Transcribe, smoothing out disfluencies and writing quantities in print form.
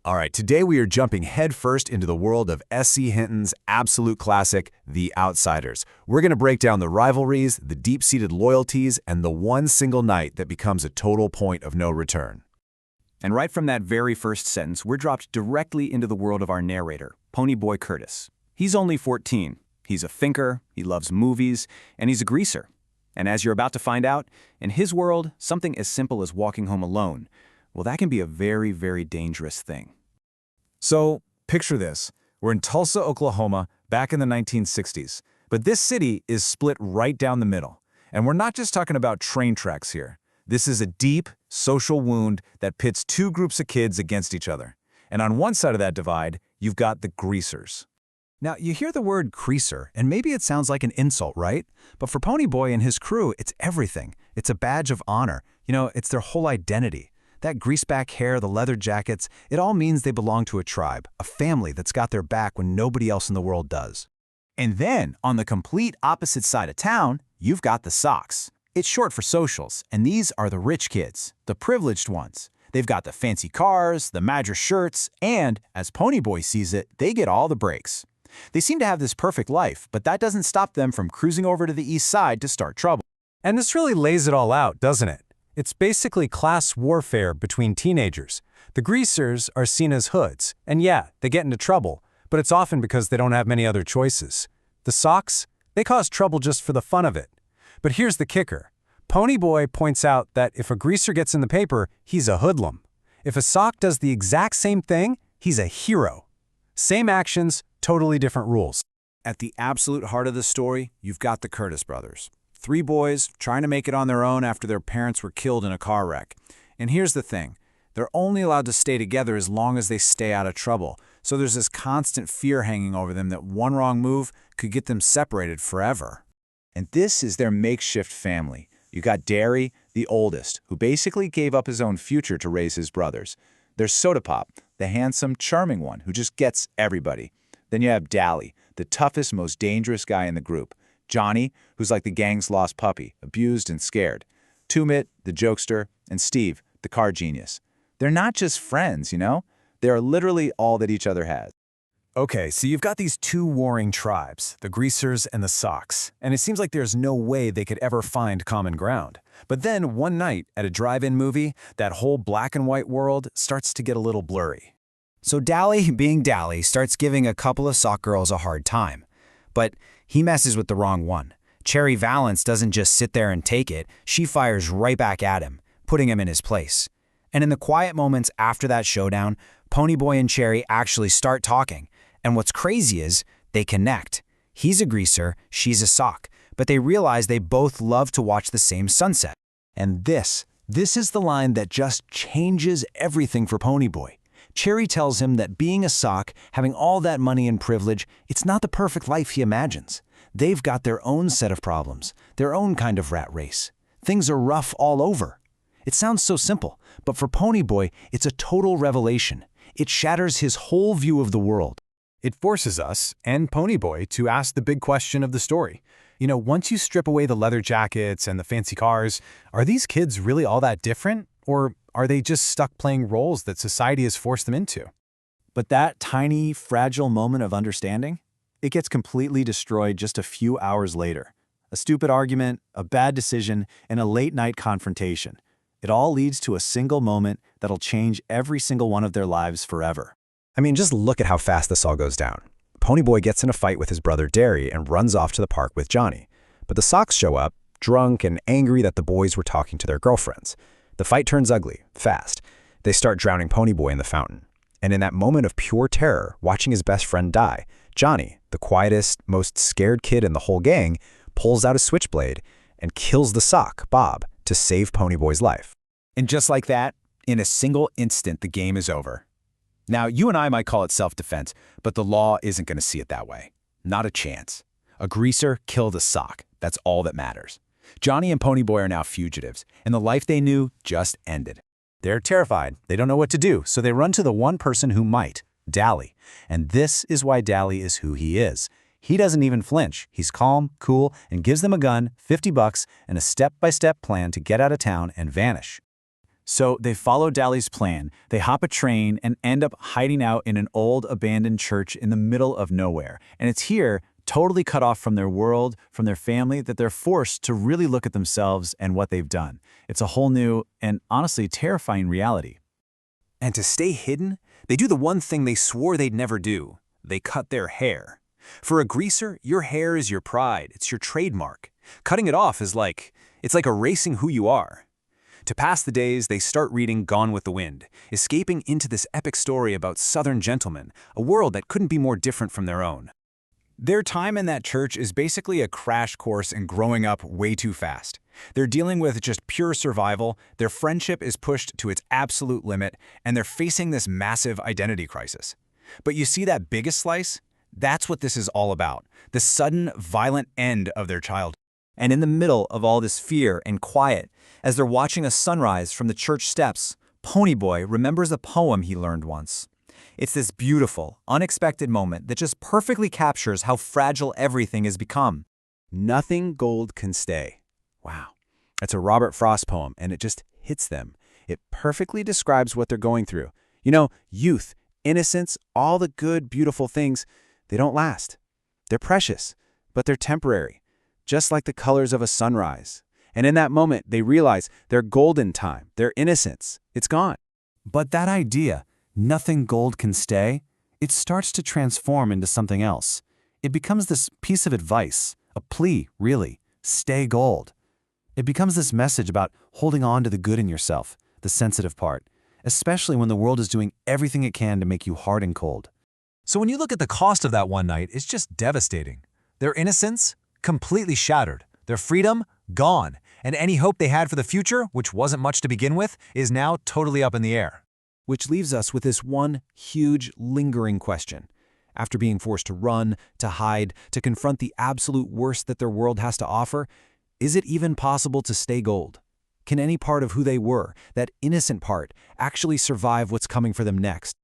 All right, today we are jumping headfirst into the world of S.C. Hinton's absolute classic, The Outsiders. We're going to break down the rivalries, the deep-seated loyalties, and the one single night that becomes a total point of no return. And right from that very first sentence, we're dropped directly into the world of our narrator, Ponyboy Curtis. He's only 14. He's a thinker, he loves movies, and he's a greaser. And as you're about to find out, in his world, something as simple as walking home alone, well, that can be a very, very dangerous thing. So, picture this. We're in Tulsa, Oklahoma, back in the 1960s. But this city is split right down the middle. And we're not just talking about train tracks here. This is a deep, social wound that pits two groups of kids against each other. And on one side of that divide, you've got the greasers. Now, you hear the word greaser, and maybe it sounds like an insult, right? But for Ponyboy and his crew, it's everything. It's a badge of honor. It's their whole identity. That greaseback hair, the leather jackets, it all means they belong to a tribe, a family that's got their back when nobody else in the world does. And then, on the complete opposite side of town, you've got the Socs. It's short for socials, and these are the rich kids, the privileged ones. They've got the fancy cars, the Madras shirts, and, as Ponyboy sees it, they get all the breaks. They seem to have this perfect life, but that doesn't stop them from cruising over to the east side to start trouble. And this really lays it all out, doesn't it? It's basically class warfare between teenagers. The greasers are seen as hoods, and yeah, they get into trouble, but it's often because they don't have many other choices. The Socs, they cause trouble just for the fun of it. But here's the kicker. Ponyboy points out that if a greaser gets in the paper, he's a hoodlum. If a Soc does the exact same thing, he's a hero. Same actions, totally different rules. At the absolute heart of the story, you've got the Curtis brothers. 3 boys trying to make it on their own after their parents were killed in a car wreck. And here's the thing. They're only allowed to stay together as long as they stay out of trouble. So there's this constant fear hanging over them that one wrong move could get them separated forever. And this is their makeshift family. You got Derry, the oldest, who basically gave up his own future to raise his brothers. There's Soda Pop, the handsome, charming one who just gets everybody. Then you have Dally, the toughest, most dangerous guy in the group. Johnny, who's like the gang's lost puppy, abused and scared. Tumit, the jokester, and Steve, the car genius. They're not just friends, They are literally all that each other has. Okay, so you've got these two warring tribes, the greasers and the Socs, and it seems like there's no way they could ever find common ground. But then one night at a drive-in movie, that whole black and white world starts to get a little blurry. So Dally, being Dally, starts giving a couple of Soc girls a hard time. But he messes with the wrong one. Cherry Valance doesn't just sit there and take it, she fires right back at him, putting him in his place. And in the quiet moments after that showdown, Ponyboy and Cherry actually start talking. And what's crazy is, they connect. He's a greaser, she's a Soc, but they realize they both love to watch the same sunset. And this is the line that just changes everything for Ponyboy. Cherry tells him that being a Soc, having all that money and privilege, it's not the perfect life he imagines. They've got their own set of problems, their own kind of rat race. Things are rough all over. It sounds so simple, but for Ponyboy, it's a total revelation. It shatters his whole view of the world. It forces us, and Ponyboy, to ask the big question of the story. Once you strip away the leather jackets and the fancy cars, are these kids really all that different? Or are they just stuck playing roles that society has forced them into? But that tiny, fragile moment of understanding, it gets completely destroyed just a few hours later. A stupid argument, a bad decision, and a late-night confrontation. It all leads to a single moment that'll change every single one of their lives forever. I mean, just look at how fast this all goes down. Ponyboy gets in a fight with his brother Derry and runs off to the park with Johnny. But the Socs show up, drunk and angry that the boys were talking to their girlfriends. The fight turns ugly, fast. They start drowning Ponyboy in the fountain. And in that moment of pure terror, watching his best friend die, Johnny, the quietest, most scared kid in the whole gang, pulls out a switchblade and kills the Soc, Bob, to save Ponyboy's life. And just like that, in a single instant, the game is over. Now, you and I might call it self-defense, but the law isn't going to see it that way. Not a chance. A greaser killed a Soc. That's all that matters. Johnny and Ponyboy are now fugitives, and the life they knew just ended. They're terrified. They don't know what to do, so they run to the one person who might, Dally. And this is why Dally is who he is. He doesn't even flinch. He's calm, cool, and gives them a gun, $50, and a step-by-step plan to get out of town and vanish. So they follow Dali's plan, they hop a train and end up hiding out in an old abandoned church in the middle of nowhere. And it's here, totally cut off from their world, from their family, that they're forced to really look at themselves and what they've done. It's a whole new and honestly terrifying reality. And to stay hidden, they do the one thing they swore they'd never do. They cut their hair. For a greaser, your hair is your pride, it's your trademark. Cutting it off is it's like erasing who you are. To pass the days, they start reading Gone with the Wind, escaping into this epic story about Southern gentlemen, a world that couldn't be more different from their own. Their time in that church is basically a crash course in growing up way too fast. They're dealing with just pure survival, their friendship is pushed to its absolute limit, and they're facing this massive identity crisis. But you see that biggest slice? That's what this is all about, the sudden, violent end of their childhood. And in the middle of all this fear and quiet, as they're watching a sunrise from the church steps, Ponyboy remembers a poem he learned once. It's this beautiful, unexpected moment that just perfectly captures how fragile everything has become. Nothing gold can stay. Wow. That's a Robert Frost poem, and it just hits them. It perfectly describes what they're going through. You know, youth, innocence, all the good, beautiful things, they don't last. They're precious, but they're temporary, just like the colors of a sunrise. And in that moment, they realize their golden time, their innocence, it's gone. But that idea, nothing gold can stay, it starts to transform into something else. It becomes this piece of advice, a plea, really, stay gold. It becomes this message about holding on to the good in yourself, the sensitive part, especially when the world is doing everything it can to make you hard and cold. So when you look at the cost of that one night, it's just devastating. Their innocence, completely shattered. Their freedom, gone. And any hope they had for the future, which wasn't much to begin with, is now totally up in the air. Which leaves us with this one huge, lingering question. After being forced to run, to hide, to confront the absolute worst that their world has to offer, is it even possible to stay gold? Can any part of who they were, that innocent part, actually survive what's coming for them next?